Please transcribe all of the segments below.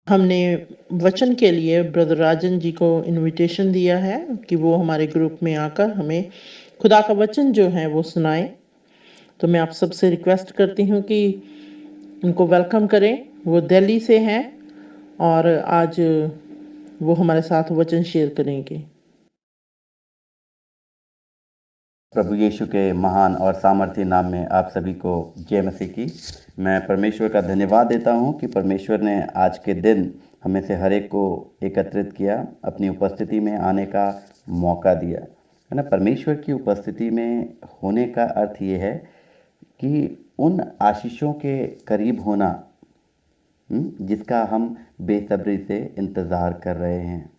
हमने वचन के लिए ब्रदर राजन जी को इनविटेशन दिया है कि वो हमारे ग्रुप में आकर हमें खुदा का वचन जो है वो सुनाए। तो मैं आप सबसे रिक्वेस्ट करती हूँ कि उनको वेलकम करें। वो दिल्ली से हैं और आज वो हमारे साथ वचन शेयर करेंगे। प्रभु यीशु के महान और सामर्थ्य नाम में आप सभी को जय मसीह की। मैं परमेश्वर का धन्यवाद देता हूं कि परमेश्वर ने आज के दिन हमें से हर एक को एकत्रित किया, अपनी उपस्थिति में आने का मौका दिया, है ना। परमेश्वर की उपस्थिति में होने का अर्थ ये है कि उन आशीषों के करीब होना जिसका हम बेसब्री से इंतज़ार कर रहे हैं।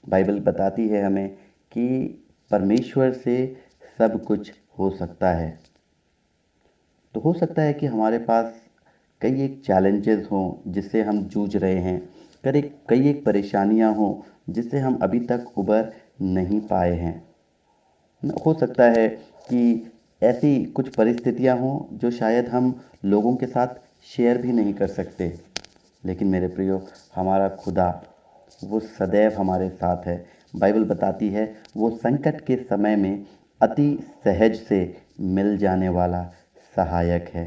बाइबल बताती है हमें कि परमेश्वर से सब कुछ हो सकता है। तो हो सकता है कि हमारे पास कई एक चैलेंजेस हों जिससे हम जूझ रहे हैं, कई एक परेशानियां हों जिससे हम अभी तक उबर नहीं पाए हैं। हो सकता है कि ऐसी कुछ परिस्थितियां हों जो शायद हम लोगों के साथ शेयर भी नहीं कर सकते। लेकिन मेरे प्रियो, हमारा खुदा वो सदैव हमारे साथ है। बाइबल बताती है वो संकट के समय में अति सहज से मिल जाने वाला सहायक है।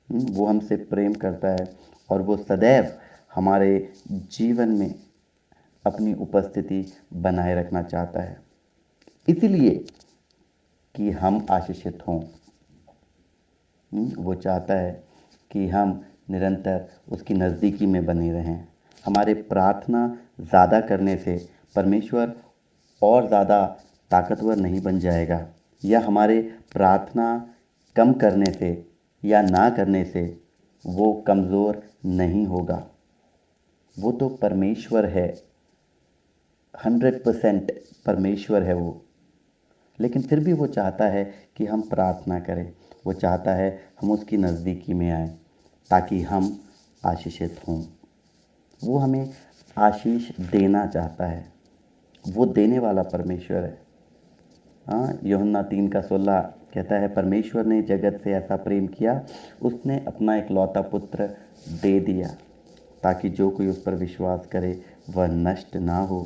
वो हमसे प्रेम करता है और वो सदैव हमारे जीवन में अपनी उपस्थिति बनाए रखना चाहता है, इसीलिए कि हम आशीषित हों। वो चाहता है कि हम निरंतर उसकी नज़दीकी में बने रहें। हमारे प्रार्थना ज़्यादा करने से परमेश्वर और ज़्यादा ताकतवर नहीं बन जाएगा, या हमारे प्रार्थना कम करने से या ना करने से वो कमज़ोर नहीं होगा। वो तो परमेश्वर है, 100% परमेश्वर है वो। लेकिन फिर भी वो चाहता है कि हम प्रार्थना करें। वो चाहता है हम उसकी नज़दीकी में आएँ ताकि हम आशीषित हों। वो हमें आशीष देना चाहता है। वो देने वाला परमेश्वर है। हाँ, यूहन्ना 3:16 कहता है, परमेश्वर ने जगत से ऐसा प्रेम किया, उसने अपना इकलौता पुत्र दे दिया ताकि जो कोई उस पर विश्वास करे वह नष्ट ना हो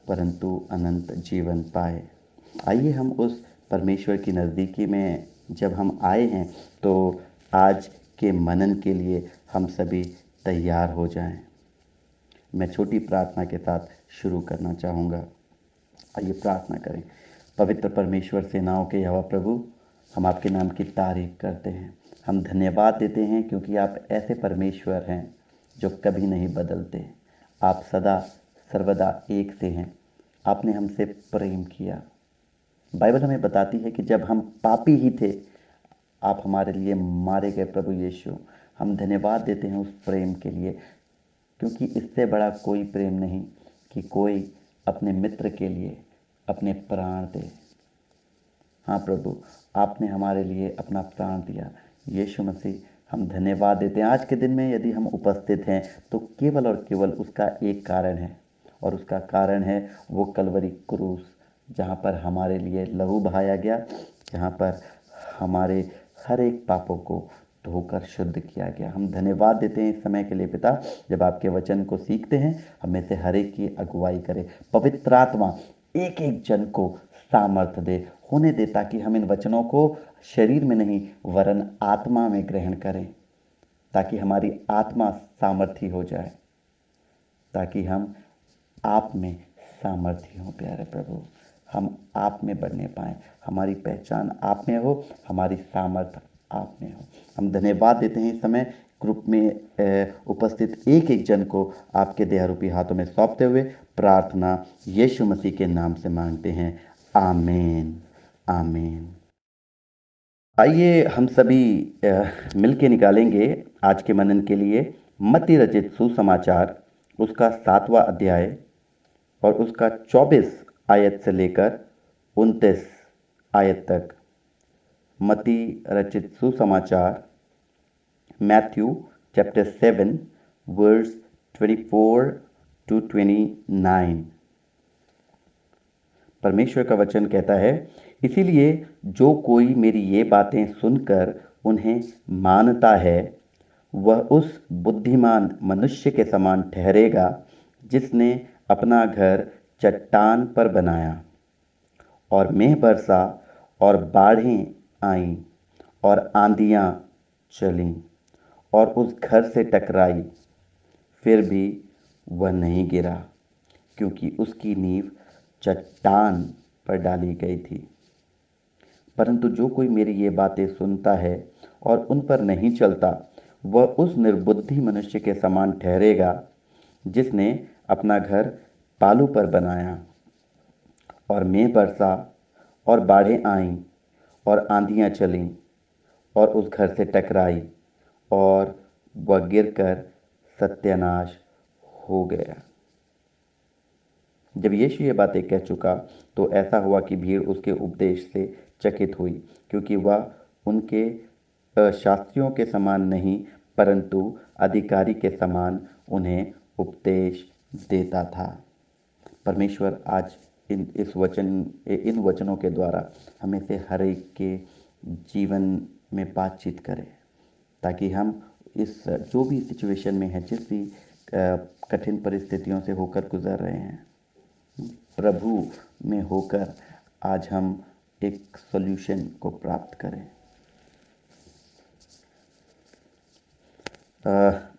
परंतु अनंत जीवन पाए। आइए हम उस परमेश्वर की नज़दीकी में जब हम आए हैं तो आज के मनन के लिए हम सभी तैयार हो जाएं। मैं छोटी प्रार्थना के साथ शुरू करना चाहूँगा। आइए प्रार्थना करें। पवित्र परमेश्वर सेनाओं के यहोवा प्रभु, हम आपके नाम की तारीफ करते हैं। हम धन्यवाद देते हैं क्योंकि आप ऐसे परमेश्वर हैं जो कभी नहीं बदलते। आप सदा सर्वदा एक से हैं। आपने हमसे प्रेम किया। बाइबल हमें बताती है कि जब हम पापी ही थे, आप हमारे लिए मारे गए प्रभु यीशु। हम धन्यवाद देते हैं उस प्रेम के लिए, क्योंकि इससे बड़ा कोई प्रेम नहीं कि कोई अपने मित्र के लिए अपने प्राण दे। हाँ प्रभु, आपने हमारे लिए अपना प्राण दिया। यीशु मसीह, हम धन्यवाद देते हैं। आज के दिन में यदि हम उपस्थित हैं तो केवल और केवल उसका एक कारण है, और उसका कारण है वो कलवरी क्रूस, जहाँ पर हमारे लिए लहू बहाया गया, जहाँ पर हमारे हर एक पापों को धोकर शुद्ध किया गया। हम धन्यवाद देते हैं इस समय के लिए पिता, जब आपके वचन को सीखते हैं हमें से हर एक की अगुवाई करे। पवित्र आत्मा एक एक जन को सामर्थ्य दे, होने दे, ताकि हम इन वचनों को शरीर में नहीं वरन आत्मा में ग्रहण करें, ताकि हमारी आत्मा सामर्थ्य हो जाए, ताकि हम आप में सामर्थ्य हो। प्यारे प्रभु, हम आप में बढ़ने पाएँ। हमारी पहचान आप में हो, हमारी सामर्थ्य आप में हो। हम धन्यवाद देते हैं इस समय ग्रुप में उपस्थित एक एक जन को आपके दयारूपी हाथों में सौंपते हुए प्रार्थना यीशु मसीह के नाम से मांगते हैं। आमीन, आमीन। आइए हम सभी मिल के निकालेंगे आज के मनन के लिए मत्ती रचित सुसमाचार, उसका 7वां अध्याय और उसका 24 आयत से लेकर 29 आयत तक। मत्ती रचित सुसमाचार, मैथ्यू चैप्टर 7 वर्स 24 टू 29। परमेश्वर का वचन कहता है, इसीलिए जो कोई मेरी ये बातें सुनकर उन्हें मानता है वह उस बुद्धिमान मनुष्य के समान ठहरेगा जिसने अपना घर चट्टान पर बनाया, और मेघ बरसा और बाढ़ें आईं और आंधियां चलीं और उस घर से टकराई, फिर भी वह नहीं गिरा, क्योंकि उसकी नींव चट्टान पर डाली गई थी। परंतु जो कोई मेरी ये बातें सुनता है और उन पर नहीं चलता, वह उस निर्बुद्धि मनुष्य के समान ठहरेगा जिसने अपना घर बालू पर बनाया, और मेघ बरसा और बाढ़ें आईं और आंधियां चलीं और उस घर से टकराई, और वह गिरकर सत्यानाश हो गया। जब यीशु ये बातें कह चुका तो ऐसा हुआ कि भीड़ उसके उपदेश से चकित हुई, क्योंकि वह उनके शास्त्रियों के समान नहीं परंतु अधिकारी के समान उन्हें उपदेश देता था। परमेश्वर आज इन वचनों के द्वारा हमें से हर एक के जीवन में बातचीत करें, ताकि हम इस जो भी सिचुएशन में है, जिस भी कठिन परिस्थितियों से होकर गुजर रहे हैं, प्रभु में होकर आज हम एक सॉल्यूशन को प्राप्त करें।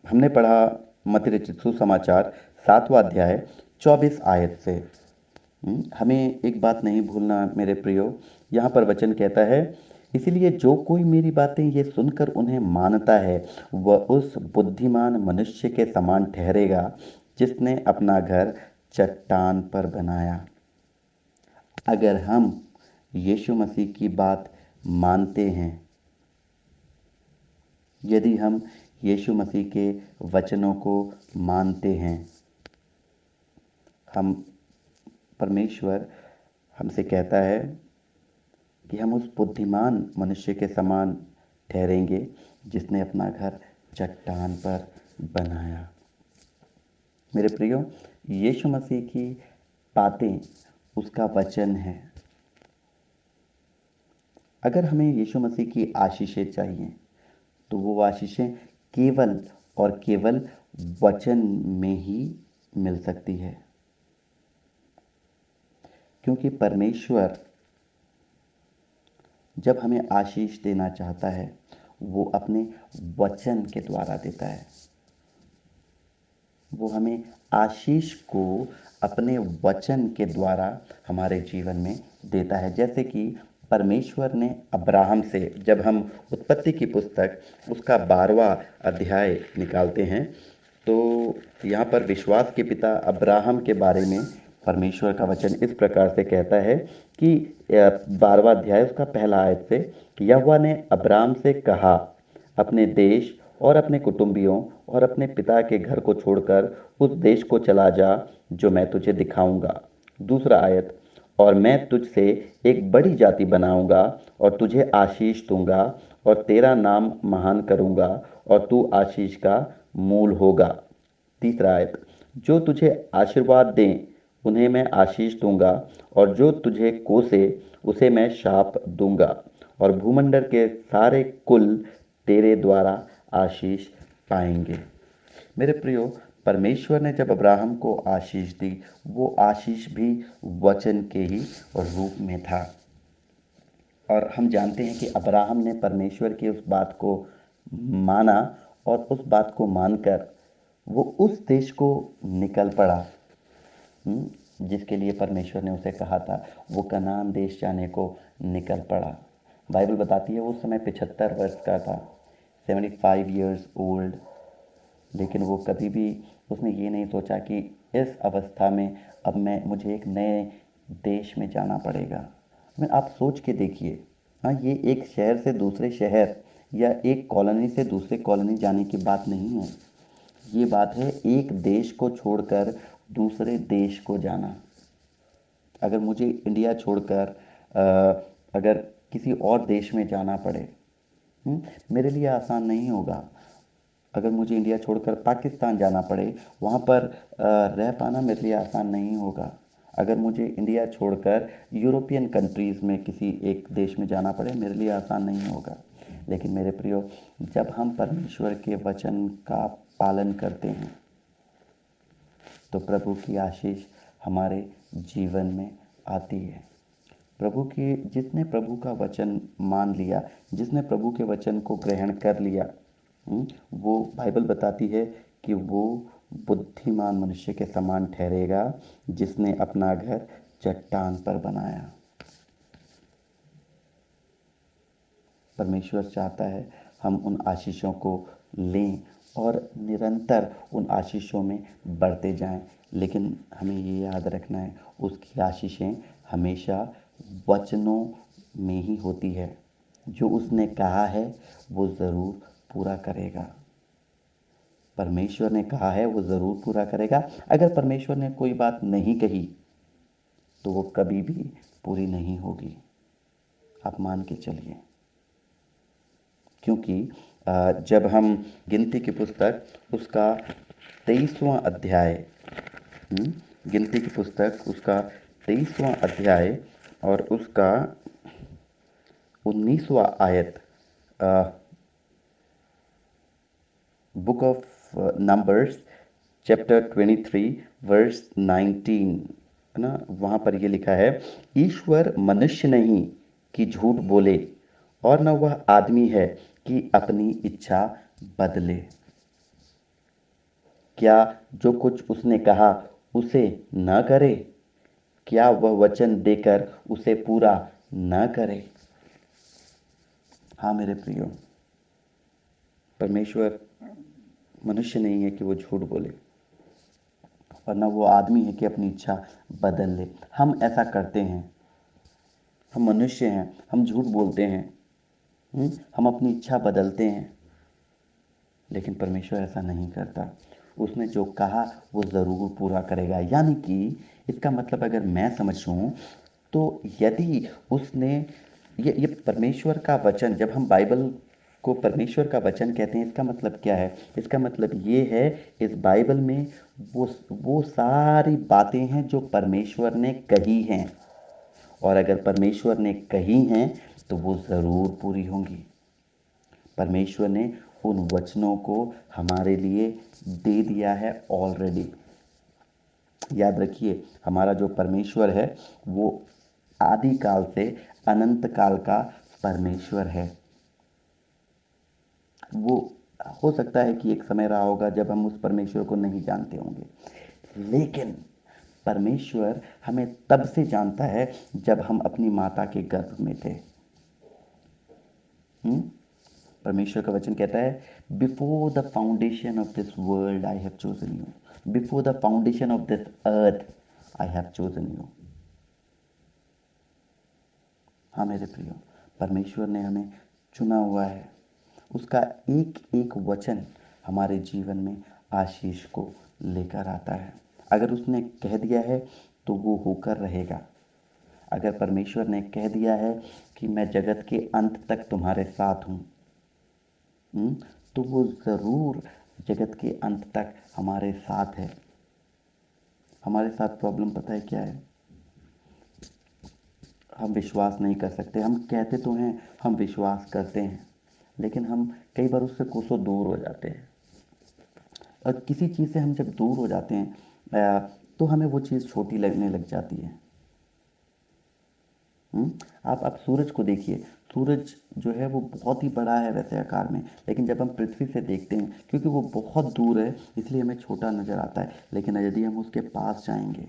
हमने पढ़ा मत्ती रचित सुसमाचार 7वां अध्याय 24 आयत से। हमें एक बात नहीं भूलना मेरे प्रियो, यहाँ पर वचन कहता है, इसलिए जो कोई मेरी बातें ये सुनकर उन्हें मानता है, वह उस बुद्धिमान मनुष्य के समान ठहरेगा जिसने अपना घर चट्टान पर बनाया। अगर हम यीशु मसीह की बात मानते हैं, यदि हम यीशु मसीह के वचनों को मानते हैं, हम परमेश्वर हमसे कहता है कि हम उस बुद्धिमान मनुष्य के समान ठहरेंगे जिसने अपना घर चट्टान पर बनाया। मेरे प्रियो, यीशु मसीह की बातें उसका वचन है। अगर हमें यीशु मसीह की आशीषें चाहिए तो वो आशीषें केवल और केवल वचन में ही मिल सकती है, क्योंकि परमेश्वर जब हमें आशीष देना चाहता है वो अपने वचन के द्वारा देता है। वो हमें आशीष को अपने वचन के द्वारा हमारे जीवन में देता है। जैसे कि परमेश्वर ने अब्राहम से, जब हम उत्पत्ति की पुस्तक उसका 12वां अध्याय निकालते हैं, तो यहाँ पर विश्वास के पिता अब्राहम के बारे में परमेश्वर का वचन इस प्रकार से कहता है कि 12वां अध्याय उसका पहला आयत से, यहोवा ने अब्राहम से कहा, अपने देश और अपने कुटुंबियों और अपने पिता के घर को छोड़कर उस देश को चला जा जो मैं तुझे दिखाऊंगा। दूसरा आयत, और मैं तुझसे एक बड़ी जाति बनाऊंगा और तुझे आशीष दूंगा और तेरा नाम महान करूंगा और तू आशीष का मूल होगा। तीसरा आयत, जो तुझे आशीर्वाद दें उन्हें मैं आशीष दूंगा और जो तुझे कोसे उसे मैं शाप दूंगा, और भूमंडल के सारे कुल तेरे द्वारा आशीष पाएंगे। मेरे प्रियो, परमेश्वर ने जब अब्राहम को आशीष दी, वो आशीष भी वचन के ही रूप में था। और हम जानते हैं कि अब्राहम ने परमेश्वर की उस बात को माना और उस बात को मानकर वो उस देश को निकल पड़ा जिसके लिए परमेश्वर ने उसे कहा था। वो कनान देश जाने को निकल पड़ा। बाइबल बताती है उस समय 75 वर्ष का था, 75 ईयर्स ओल्ड। लेकिन वो कभी भी उसने ये नहीं सोचा कि इस अवस्था में अब मुझे एक नए देश में जाना पड़ेगा। आप सोच के देखिए, हाँ, ये एक शहर से दूसरे शहर या एक कॉलोनी से दूसरे कॉलोनी जाने की बात नहीं है। ये बात है एक देश को छोड़कर दूसरे देश को जाना। अगर मुझे इंडिया छोड़कर अगर किसी और देश में जाना पड़े, मेरे लिए आसान नहीं होगा। अगर मुझे इंडिया छोड़कर पाकिस्तान जाना पड़े, वहाँ पर रह पाना मेरे लिए आसान नहीं होगा। अगर मुझे इंडिया छोड़कर यूरोपियन कंट्रीज़ में किसी एक देश में जाना पड़े, मेरे लिए आसान नहीं होगा। लेकिन मेरे प्रियो, जब हम परमेश्वर के वचन का पालन करते हैं तो प्रभु की आशीष हमारे जीवन में आती है। जिसने प्रभु का वचन मान लिया, जिसने प्रभु के वचन को ग्रहण कर लिया, वो बाइबल बताती है कि वो बुद्धिमान मनुष्य के समान ठहरेगा जिसने अपना घर चट्टान पर बनाया। परमेश्वर चाहता है हम उन आशीषों को लें और निरंतर उन आशीषों में बढ़ते जाएं, लेकिन हमें ये याद रखना है उसकी आशीषें हमेशा वचनों में ही होती है। जो उसने कहा है वो ज़रूर पूरा करेगा। परमेश्वर ने कहा है वो ज़रूर पूरा करेगा। अगर परमेश्वर ने कोई बात नहीं कही तो वो कभी भी पूरी नहीं होगी, आप मान के चलिए। क्योंकि जब हम गिनती की पुस्तक उसका 23वां अध्याय, गिनती की पुस्तक उसका 23वां अध्याय और उसका 19वां आयत, book of numbers chapter 23 verse 19, है ना, वहाँ पर ये लिखा है, ईश्वर मनुष्य नहीं कि झूठ बोले और न वह आदमी है कि अपनी इच्छा बदले। क्या जो कुछ उसने कहा उसे न करे? क्या वह वचन देकर उसे पूरा न करे? हाँ मेरे प्रियो, परमेश्वर मनुष्य नहीं है कि वो झूठ बोले और न वो आदमी है कि अपनी इच्छा बदल ले। हम ऐसा करते हैं, हम मनुष्य हैं, हम झूठ बोलते हैं, हम अपनी इच्छा बदलते हैं, लेकिन परमेश्वर ऐसा नहीं करता। उसने जो कहा वो ज़रूर पूरा करेगा। यानी कि इसका मतलब अगर मैं समझूं तो यदि उसने ये परमेश्वर का वचन, जब हम बाइबल को परमेश्वर का वचन कहते हैं, इसका मतलब क्या है? इसका मतलब ये है इस बाइबल में वो सारी बातें हैं जो परमेश्वर ने कही हैं, और अगर परमेश्वर ने कही हैं तो वो ज़रूर पूरी होंगी। परमेश्वर ने उन वचनों को हमारे लिए दे दिया है ऑलरेडी। याद रखिए, हमारा जो परमेश्वर है वो आदि काल से अनंत काल का परमेश्वर है। वो हो सकता है कि एक समय रहा होगा जब हम उस परमेश्वर को नहीं जानते होंगे, लेकिन परमेश्वर हमें तब से जानता है जब हम अपनी माता के गर्भ में थे। परमेश्वर का वचन कहता है, before the foundation of this world I have chosen you, before the foundation of this earth I have chosen you. हाँ मेरे प्रियो, परमेश्वर ने हमें चुना हुआ है। उसका एक एक वचन हमारे जीवन में आशीष को लेकर आता है। अगर उसने कह दिया है तो वो होकर रहेगा। अगर परमेश्वर ने कह दिया है कि मैं जगत के अंत तक तुम्हारे साथ हूँ, तो वो ज़रूर जगत के अंत तक हमारे साथ है। हमारे साथ प्रॉब्लम पता है क्या है? हम विश्वास नहीं कर सकते। हम कहते तो हैं हम विश्वास करते हैं, लेकिन हम कई बार उससे कोसों दूर हो जाते हैं। और किसी चीज़ से हम जब दूर हो जाते हैं तो हमें वो चीज़ छोटी लगने लग जाती है। आप सूरज को देखिए, सूरज जो है वो बहुत ही बड़ा है वैसे आकार में, लेकिन जब हम पृथ्वी से देखते हैं, क्योंकि वो बहुत दूर है इसलिए हमें छोटा नज़र आता है, लेकिन यदि हम उसके पास जाएंगे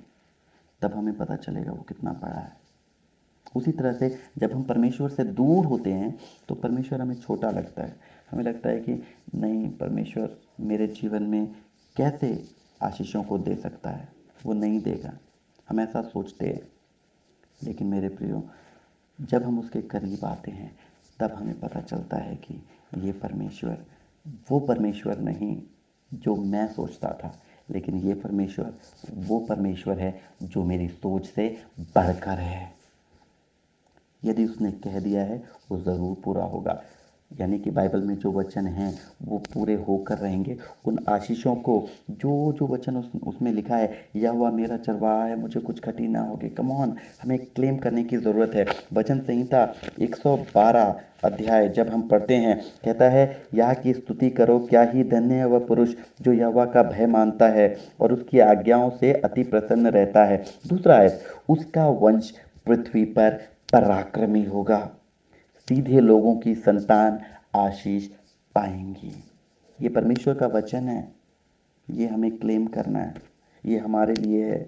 तब हमें पता चलेगा वो कितना बड़ा है। उसी तरह से जब हम परमेश्वर से दूर होते हैं तो परमेश्वर हमें छोटा लगता है। हमें लगता है कि नहीं, परमेश्वर मेरे जीवन में कैसे आशीषों को दे सकता है, वो नहीं देगा। हम ऐसा सोचते हैं, लेकिन मेरे प्रियो, जब हम उसके करीब आते हैं तब हमें पता चलता है कि ये परमेश्वर वो परमेश्वर नहीं जो मैं सोचता था, लेकिन ये परमेश्वर वो परमेश्वर है जो मेरी सोच से बढ़कर है। यदि उसने कह दिया है वो ज़रूर पूरा होगा। यानी कि बाइबल में जो वचन हैं वो पूरे होकर रहेंगे। उन आशीषों को जो जो वचन उसमें लिखा है, यहोवा मेरा चरवाहा है, मुझे कुछ घटी ना होगी, कम ऑन, हमें क्लेम करने की ज़रूरत है। वचन संहिता 112 अध्याय जब हम पढ़ते हैं, कहता है यह की स्तुति करो, क्या ही धन्य है वह पुरुष जो यहोवा का भय मानता है और उसकी आज्ञाओं से अति प्रसन्न रहता है। दूसरा है, उसका वंश पृथ्वी पर पराक्रमी होगा, सीधे लोगों की संतान आशीष पाएंगी। ये परमेश्वर का वचन है, ये हमें क्लेम करना है, ये हमारे लिए है।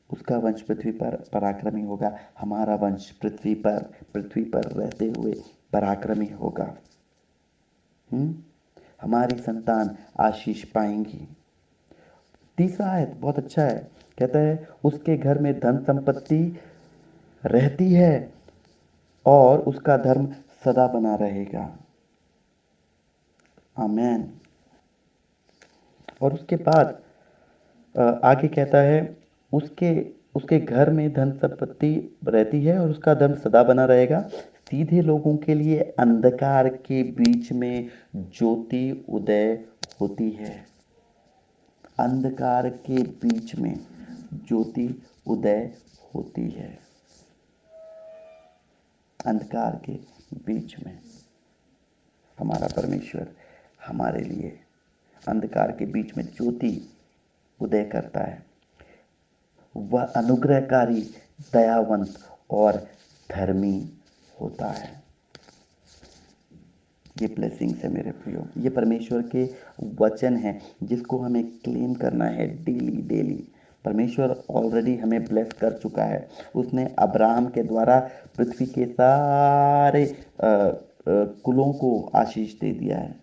उसका वंश पृथ्वी पर पराक्रमी होगा, हमारा वंश पृथ्वी पर रहते हुए पराक्रमी होगा। हमारी संतान आशीष पाएंगी। तीसरा आयत बहुत अच्छा है, कहता है उसके घर में धन संपत्ति रहती है और उसका धर्म सदा बना रहेगा। आमेन। और उसके बाद आगे कहता है उसके उसके घर में धन संपत्ति रहती है और उसका धर्म सदा बना रहेगा। सीधे लोगों के लिए अंधकार के बीच में ज्योति उदय होती है। अंधकार के बीच में ज्योति उदय होती है। अंधकार के बीच में हमारा परमेश्वर हमारे लिए अंधकार के बीच में ज्योति उदय करता है। वह अनुग्रहकारी, दयावंत और धर्मी होता है। ये ब्लेसिंग्स है मेरे प्रियो, ये परमेश्वर के वचन हैं जिसको हमें क्लेम करना है डेली डेली। परमेश्वर ऑलरेडी हमें ब्लेस कर चुका है। उसने अब्राहम के द्वारा पृथ्वी के सारे कुलों को आशीष दे दिया है।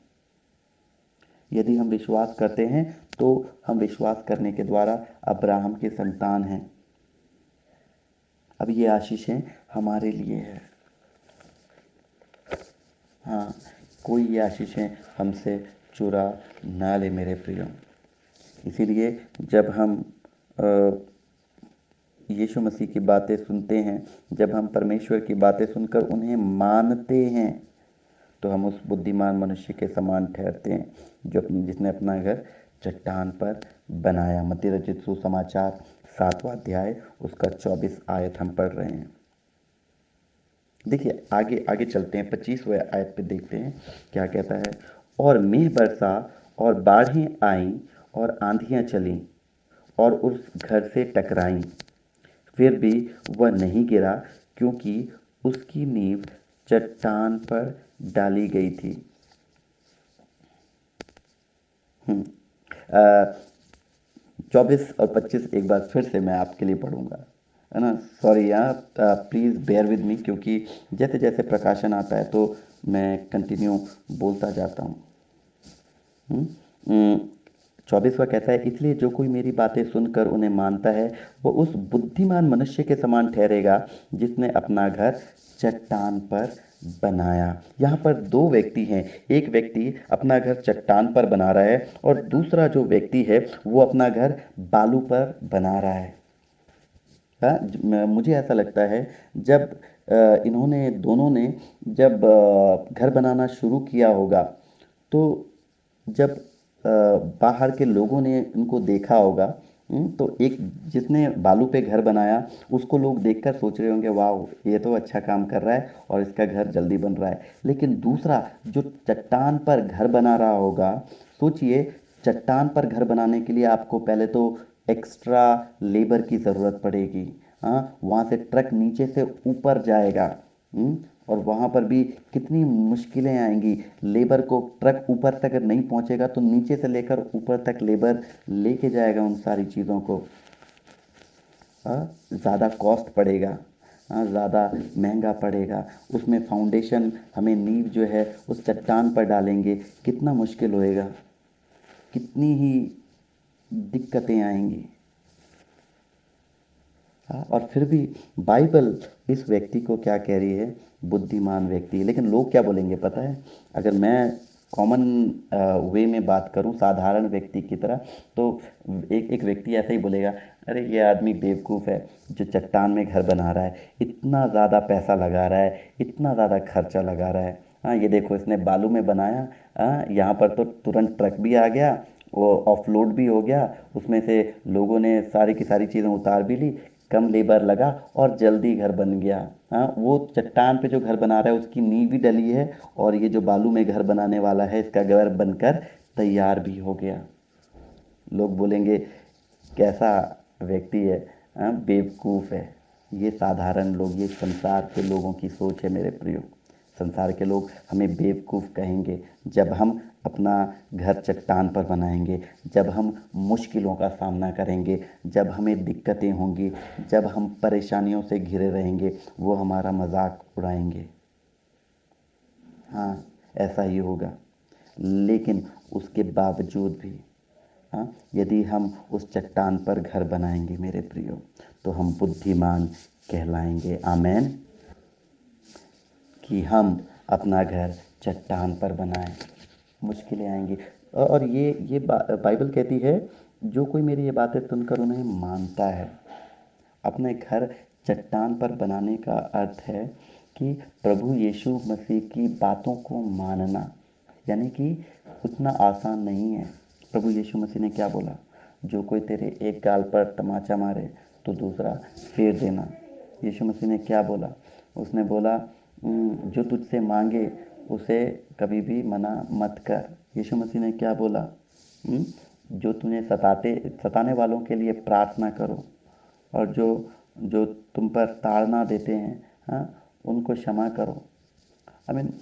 यदि हम विश्वास करते हैं तो हम विश्वास करने के द्वारा अब्राहम के संतान हैं। अब ये आशीषें हमारे लिए है। हाँ, कोई ये आशीषें हमसे चुरा ना ले मेरे प्रियो। इसीलिए जब हम यीशु मसीह की बातें सुनते हैं, जब हम परमेश्वर की बातें सुनकर उन्हें मानते हैं, तो हम उस बुद्धिमान मनुष्य के समान ठहरते हैं जो जिसने अपना घर चट्टान पर बनाया। मत्ती रचित सुसमाचार 7वां अध्याय उसका 24 आयत हम पढ़ रहे हैं। देखिए आगे आगे चलते हैं, 25वें आयत पे देखते हैं क्या कहता है। और मेघ बरसा और बाढ़ें आईं और आंधियां चलीं और उस घर से टकराईं, फिर भी वह नहीं गिरा क्योंकि उसकी नींव चट्टान पर डाली गई थी। 24 और 25 एक बार फिर से मैं आपके लिए पढ़ूंगा, है ना। सॉरी यार, प्लीज़ बेयर विद मी, क्योंकि जैसे जैसे प्रकाशन आता है तो मैं कंटिन्यू बोलता जाता हूँ। 24वां कहता है, इसलिए जो कोई मेरी बातें सुनकर उन्हें मानता है वो उस बुद्धिमान मनुष्य के समान ठहरेगा जिसने अपना घर चट्टान पर बनाया। यहाँ पर दो व्यक्ति हैं, एक व्यक्ति अपना घर चट्टान पर बना रहा है और दूसरा जो व्यक्ति है वो अपना घर बालू पर बना रहा है। मुझे ऐसा लगता है जब इन्होंने दोनों ने जब घर बनाना शुरू किया होगा तो जब बाहर के लोगों ने इनको देखा होगा, तो एक जिसने बालू पे घर बनाया उसको लोग देखकर सोच रहे होंगे वाह ये तो अच्छा काम कर रहा है और इसका घर जल्दी बन रहा है। लेकिन दूसरा जो चट्टान पर घर बना रहा होगा, सोचिए चट्टान पर घर बनाने के लिए आपको पहले तो एक्स्ट्रा लेबर की ज़रूरत पड़ेगी। हाँ, वहाँ से ट्रक नीचे से ऊपर जाएगा, और वहाँ पर भी कितनी मुश्किलें आएंगी। लेबर को ट्रक ऊपर तक अगर नहीं पहुँचेगा तो नीचे से लेकर ऊपर तक लेबर लेके जाएगा उन सारी चीज़ों को। ज़्यादा कॉस्ट पड़ेगा, ज़्यादा महंगा पड़ेगा। उसमें फाउंडेशन हमें नींव जो है उस चट्टान पर डालेंगे, कितना मुश्किल होएगा, कितनी ही दिक्कतें आएंगी। और फिर भी बाइबल इस व्यक्ति को क्या कह रही है, बुद्धिमान व्यक्ति। लेकिन लोग क्या बोलेंगे पता है, अगर मैं कॉमन वे में बात करूं साधारण व्यक्ति की तरह, तो एक व्यक्ति ऐसा ही बोलेगा, अरे ये आदमी बेवकूफ़ है जो चट्टान में घर बना रहा है, इतना ज़्यादा पैसा लगा रहा है, इतना ज़्यादा खर्चा लगा रहा है, हाँ, ये देखो इसने बालू में बनाया। हाँ, यहाँ पर तो तुरंत ट्रक भी आ गया, वो ऑफलोड भी हो गया, उसमें से लोगों ने सारी की सारी चीज़ें उतार भी ली, कम लेबर लगा और जल्दी घर बन गया। हाँ, वो चट्टान पे जो घर बना रहा है उसकी नींव भी डली है, और ये जो बालू में घर बनाने वाला है इसका घर बनकर तैयार भी हो गया। लोग बोलेंगे कैसा व्यक्ति है, हाँ, बेवकूफ़ है। ये साधारण लोग, ये संसार के लोगों की सोच है मेरे प्रियो। संसार के लोग हमें बेवकूफ़ कहेंगे जब हम अपना घर चट्टान पर बनाएंगे, जब हम मुश्किलों का सामना करेंगे, जब हमें दिक्कतें होंगी, जब हम परेशानियों से घिरे रहेंगे, वो हमारा मजाक उड़ाएंगे। हाँ, ऐसा ही होगा। लेकिन उसके बावजूद भी, हाँ, यदि हम उस चट्टान पर घर बनाएंगे मेरे प्रियो, तो हम बुद्धिमान कहलाएंगे। आमेन। कि हम अपना घर चट्टान पर बनाएं। मुश्किलें आएंगी, और ये बाइबल कहती है, जो कोई मेरी ये बातें सुनकर उन्हें मानता है। अपने घर चट्टान पर बनाने का अर्थ है कि प्रभु यीशु मसीह की बातों को मानना, यानी कि उतना आसान नहीं है। प्रभु यीशु मसीह ने क्या बोला? जो कोई तेरे एक गाल पर तमाचा मारे तो दूसरा फेर देना। यीशु मसीह ने क्या बोला? उसने बोला, जो तुझसे मांगे उसे कभी भी मना मत कर। यीशु मसीह ने क्या बोला? जो तुम्हें सताने वालों के लिए प्रार्थना करो, और जो जो तुम पर ताड़ना देते हैं, हाँ, उनको क्षमा करो। आई मीन,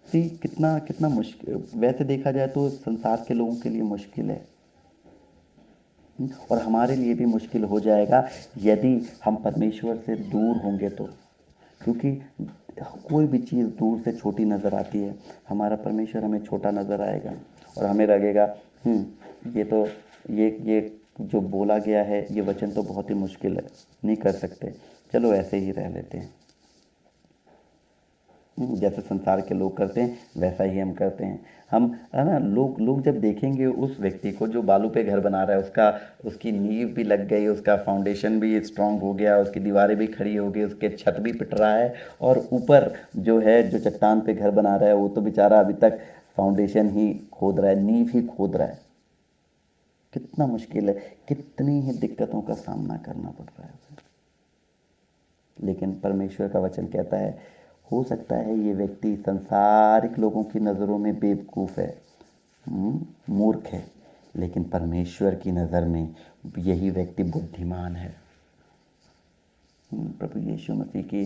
सी कितना कितना मुश्किल, वैसे देखा जाए तो संसार के लोगों के लिए मुश्किल है, और हमारे लिए भी मुश्किल हो जाएगा यदि हम परमेश्वर से दूर होंगे तो। क्योंकि कोई भी चीज़ दूर से छोटी नज़र आती है, हमारा परमेश्वर हमें छोटा नज़र आएगा, और हमें लगेगा ये तो ये जो बोला गया है ये वचन तो बहुत ही मुश्किल है, नहीं कर सकते, चलो ऐसे ही रह लेते हैं। जैसे संसार के लोग करते हैं वैसा ही हम करते हैं। हम, है ना, लोग जब देखेंगे उस व्यक्ति को जो बालू पे घर बना रहा है, उसकी नींव भी लग गई, उसका फाउंडेशन भी स्ट्रांग हो गया, उसकी दीवारें भी खड़ी हो गई, उसके छत भी पिट रहा है, और ऊपर जो है जो चट्टान पे घर बना रहा है वो तो बेचारा अभी तक फाउंडेशन ही खोद रहा है, नींव ही खोद रहा है। कितना मुश्किल है, कितनी ही दिक्कतों का सामना करना पड़ रहा है उसे। लेकिन परमेश्वर का वचन कहता है, हो सकता है ये व्यक्ति संसारिक लोगों की नज़रों में बेवकूफ़ है, मूर्ख है, लेकिन परमेश्वर की नज़र में यही व्यक्ति बुद्धिमान है। प्रभु यीशु मसीह के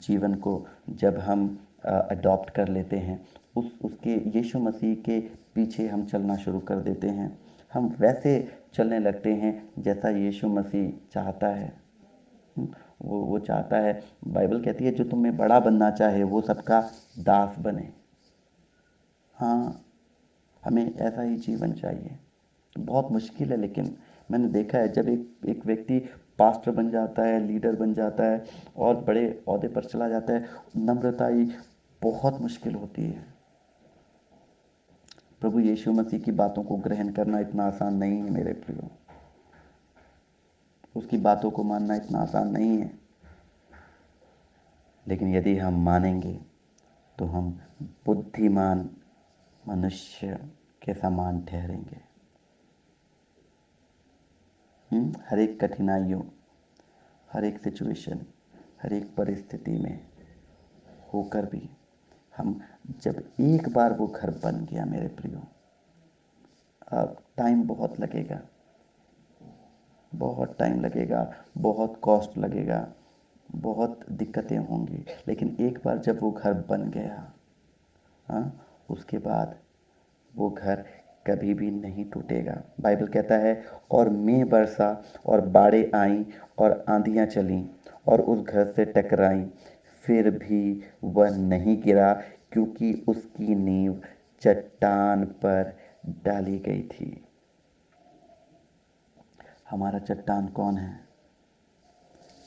जीवन को जब हम अडॉप्ट कर लेते हैं, उसके यीशु मसीह के पीछे हम चलना शुरू कर देते हैं, हम वैसे चलने लगते हैं जैसा यीशु मसीह चाहता है। वो चाहता है, बाइबल कहती है, जो तुम्हें बड़ा बनना चाहे वो सबका दास बने। हाँ, हमें ऐसा ही जीवन चाहिए। बहुत मुश्किल है, लेकिन मैंने देखा है जब एक व्यक्ति पास्टर बन जाता है, लीडर बन जाता है, और बड़े ओहदे पर चला जाता है, नम्रता ही बहुत मुश्किल होती है। प्रभु यीशु मसीह की बातों को ग्रहण करना इतना आसान नहीं है मेरे प्रियो। उसकी बातों को मानना इतना आसान नहीं है, लेकिन यदि हम मानेंगे तो हम बुद्धिमान मनुष्य के समान ठहरेंगे। हर एक कठिनाइयों, हर एक सिचुएशन, हर एक परिस्थिति में होकर भी हम, जब एक बार वो घर बन गया मेरे प्रियो, अब टाइम बहुत लगेगा, बहुत टाइम लगेगा, बहुत कॉस्ट लगेगा, बहुत दिक्कतें होंगी, लेकिन एक बार जब वो घर बन गया, हाँ, उसके बाद वो घर कभी भी नहीं टूटेगा। बाइबल कहता है, और मेंह बरसा और बाढ़ें आईं और आंधियाँ चलीं और उस घर से टकराईं, फिर भी वह नहीं गिरा, क्योंकि उसकी नींव चट्टान पर डाली गई थी। हमारा चट्टान कौन है?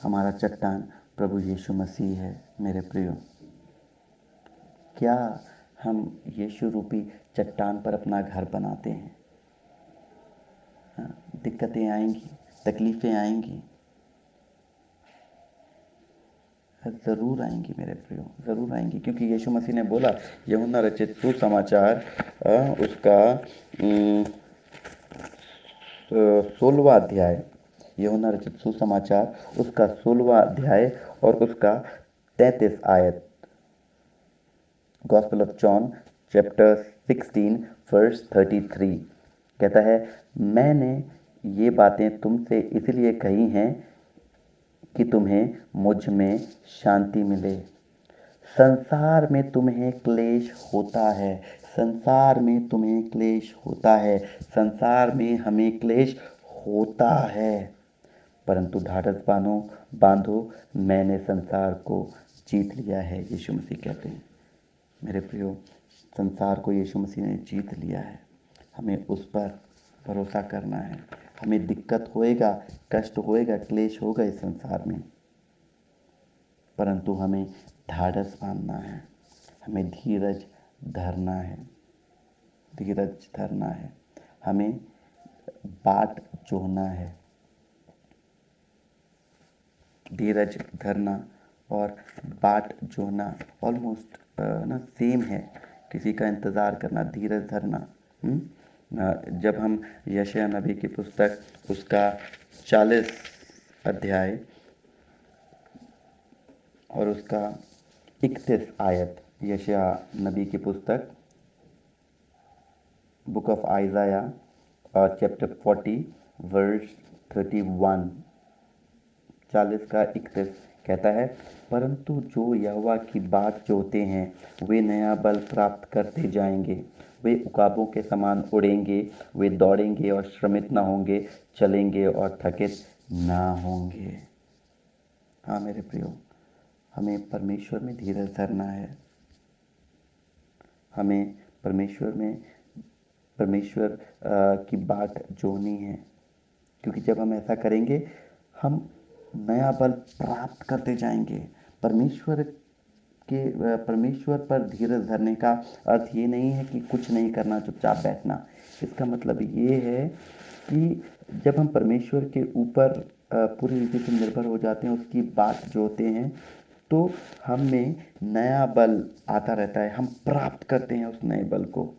हमारा चट्टान प्रभु यीशु मसीह है मेरे प्रियो। क्या हम यीशु रूपी चट्टान पर अपना घर बनाते हैं? दिक्कतें आएंगी, तकलीफ़ें आएंगी, ज़रूर आएंगी मेरे प्रियो, ज़रूर आएंगी, क्योंकि यीशु मसीह ने बोला, यूहन्ना रचित सुसमाचार उसका 16वां अध्याय, यूहन्ना रचित सुसमाचार उसका 16वां अध्याय और उसका 33 आयत, gospel of John chapter 16 verse 33 कहता है, मैंने ये बातें तुमसे इसलिए कही हैं कि तुम्हें मुझ में शांति मिले। संसार में तुम्हें क्लेश होता है, संसार में तुम्हें क्लेश होता है, संसार में हमें क्लेश होता है, परंतु ढाढ़स बांधो, मैंने संसार को जीत लिया है, यीशु मसीह कहते हैं। मेरे प्रियो, संसार को यीशु मसीह ने जीत लिया है, हमें उस पर भरोसा करना है। हमें दिक्कत होएगा, कष्ट होएगा, क्लेश होगा इस संसार में, परंतु हमें ढाढ़स बांधना है, हमें धीरज धरना है, धीरज धरना है, हमें बाट जोहना है। धीरज धरना और बाट जोहना ऑलमोस्ट ना सेम है, किसी का इंतज़ार करना, धीरज धरना। जब हम यशायाह नबी की पुस्तक उसका 40 अध्याय और उसका 31 आयत, यशायाह नबी की पुस्तक book of Isaiah chapter 40 verse 31, 40 का 31 कहता है, परंतु जो यहोवा की बाट जोहते हैं वे नया बल प्राप्त करते जाएंगे, वे उकाबों के समान उड़ेंगे, वे दौड़ेंगे और श्रमित ना होंगे, चलेंगे और थकित ना होंगे। हाँ मेरे प्रियो, हमें परमेश्वर में धीरज धरना है, हमें परमेश्वर की बाट जोहनी है, क्योंकि जब हम ऐसा करेंगे हम नया बल प्राप्त करते जाएंगे। परमेश्वर पर धीरज धरने का अर्थ ये नहीं है कि कुछ नहीं करना, चुपचाप बैठना। इसका मतलब ये है कि जब हम परमेश्वर के ऊपर पूरी रीति से निर्भर हो जाते हैं, उसकी बात जोते हैं, तो हम में नया बल आता रहता है, हम प्राप्त करते हैं उस नए बल को।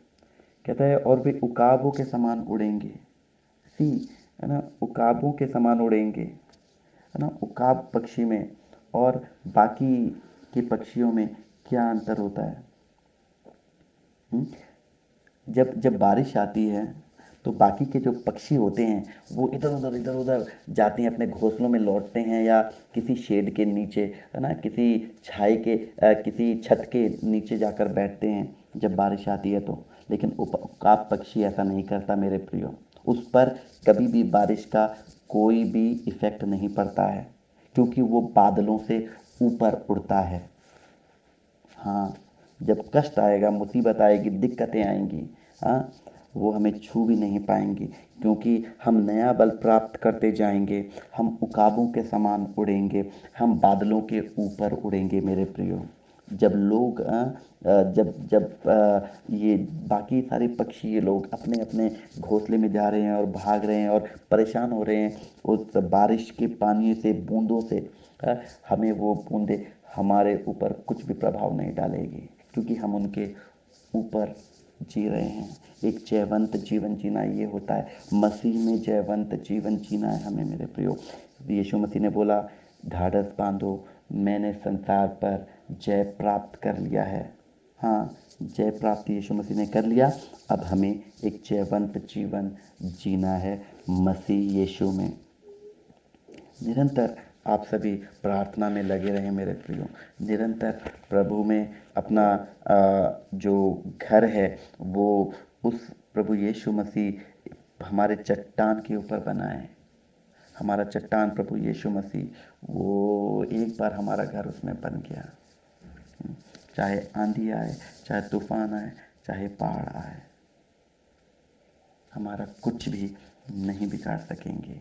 कहता है, और वे उकाबों के समान उड़ेंगे। है ना, उकाबों के समान उड़ेंगे, है ना। उकाब पक्षी में और बाकी के पक्षियों में क्या अंतर होता है? जब बारिश आती है तो बाकी के जो पक्षी होते हैं वो इधर उधर जाते हैं, अपने घोंसलों में लौटते हैं, या किसी शेड के नीचे, है ना, किसी छाई के किसी छत के नीचे जाकर बैठते हैं जब बारिश आती है तो। लेकिन उकाब पक्षी ऐसा नहीं करता मेरे प्रियो, उस पर कभी भी बारिश का कोई भी इफ़ेक्ट नहीं पड़ता है, क्योंकि वो बादलों से ऊपर उड़ता है। हाँ, जब कष्ट आएगा, मुसीबत आएगी, दिक्कतें आएंगी, हाँ, वो हमें छू भी नहीं पाएंगी, क्योंकि हम नया बल प्राप्त करते जाएंगे, हम उकाबों के समान उड़ेंगे, हम बादलों के ऊपर उड़ेंगे मेरे प्रियो। जब लोग ये बाकी सारे पक्षी, ये लोग अपने अपने घोंसले में जा रहे हैं और भाग रहे हैं और परेशान हो रहे हैं उस बारिश के पानी से, बूंदों से, हमें वो बूंदें हमारे ऊपर कुछ भी प्रभाव नहीं डालेगी, क्योंकि हम उनके ऊपर जी रहे हैं। एक जयवंत जीवन जीना ये होता है, मसीह में जयवंत जीवन जीना है हमें मेरे प्रियो। यीशु मसीह ने बोला, ढाढ़स बांधो, मैंने संसार पर जय प्राप्त कर लिया है। हाँ, जय प्राप्त यीशु मसीह ने कर लिया। अब हमें एक जयवंत जीवन जीना है मसीह यीशु में। निरंतर आप सभी प्रार्थना में लगे रहें मेरे प्रियो, निरंतर प्रभु में अपना जो घर है वो उस प्रभु यीशु मसीह हमारे चट्टान के ऊपर बनाए। हमारा चट्टान प्रभु यीशु मसीह, वो एक बार हमारा घर उसमें बन गया। चाहे आंधी आए, चाहे तूफान आए, चाहे पहाड़ आए, हमारा कुछ भी नहीं बिगाड़ सकेंगे,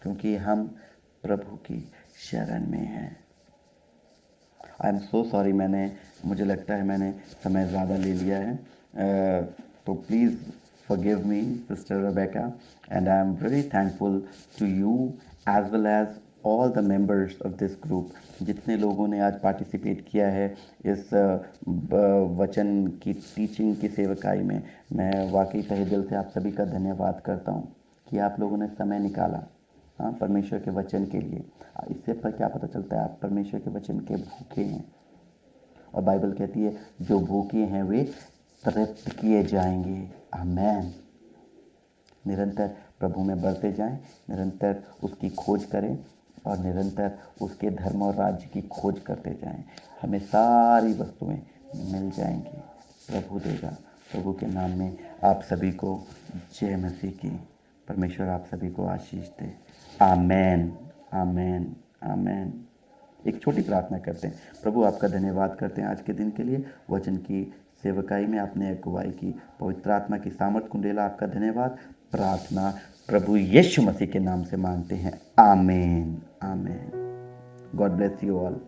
क्योंकि हम प्रभु की शरण में हैं। आई एम सो सॉरी, मुझे लगता है मैंने समय ज़्यादा ले लिया है, तो please forgive me, Sister Rebecca, and I am very thankful to you as well as all the members of this group, जितने लोगों ने आज पार्टिसिपेट किया है इस वचन की टीचिंग की सेवकाई में, मैं वाकई तहे दिल से आप सभी का धन्यवाद करता हूँ कि आप लोगों ने समय निकाला, हाँ, परमेश्वर के वचन के लिए। इससे पर क्या पता चलता है, आप परमेश्वर के वचन के भूखे हैं। और बाइबल कहती है जो भूखे हैं वे तृप्त किए जाएंगे। आमेन। निरंतर प्रभु में बढ़ते जाएं, निरंतर उसकी खोज करें और निरंतर उसके धर्म और राज्य की खोज करते जाएं। हमें सारी वस्तुएं मिल जाएंगी, प्रभु देगा। प्रभु के नाम में आप सभी को जय मसीह की। परमेश्वर आप सभी को आशीष दे। आमेन, आमेन, आमेन। एक छोटी प्रार्थना करते हैं। प्रभु आपका धन्यवाद करते हैं आज के दिन के लिए, वचन की सेवकाई में आपने अगुवाई की। पवित्र आत्मा की सामर्थ कुंडेला, आपका धन्यवाद। प्रार्थना प्रभु यीशु मसीह के नाम से मांगते हैं। Amen, amen. God bless you all.